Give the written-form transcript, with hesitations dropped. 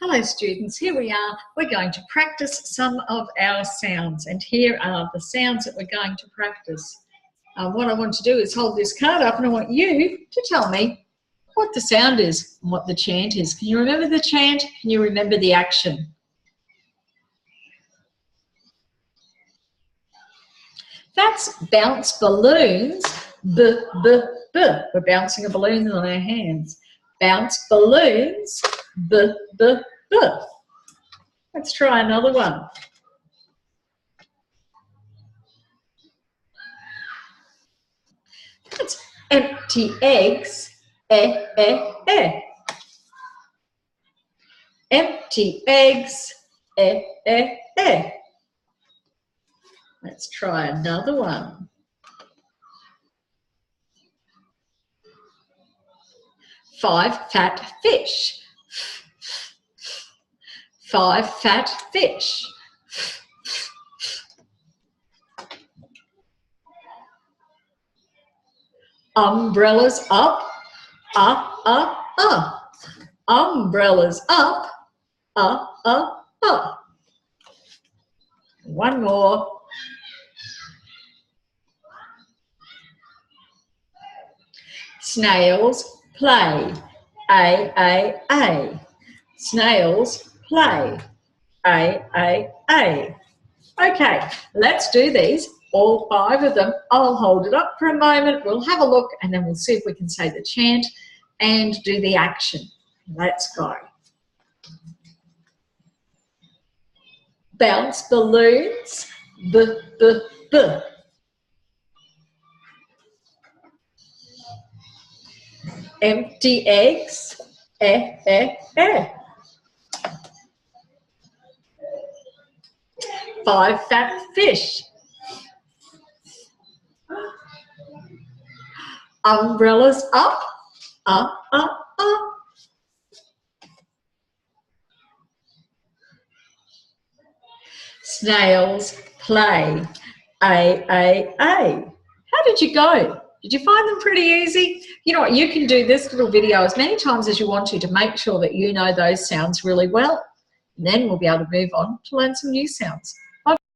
Hello students, here we are. We're going to practice some of our sounds, and here are the sounds that we're going to practice. What I want to do is hold this card up and I want you to tell me what the sound is and what the chant is. Can you remember the chant? Can you remember the action? That's bounce balloons, b, b, b. We're bouncing a balloon on our hands. Bounce balloons, b, b, b. Let's try another one. That's empty eggs, eh, eh, eh. Empty eggs, eh, eh, eh. Let's try another one. Five fat fish. Five fat fish. Umbrellas up, Umbrellas up, One more. Snails play, A. Snails play, A. Okay, let's do these, all 5 of them. I'll hold it up for a moment, we'll have a look, and then we'll see if we can say the chant and do the action. Let's go. Bounce balloons, b, b, b. Empty eggs, eh. Five fat fish. Umbrellas up, Snails play, A. How did you go? Did you find them pretty easy? You know what, you can do this little video as many times as you want to make sure that you know those sounds really well. And then we'll be able to move on to learn some new sounds.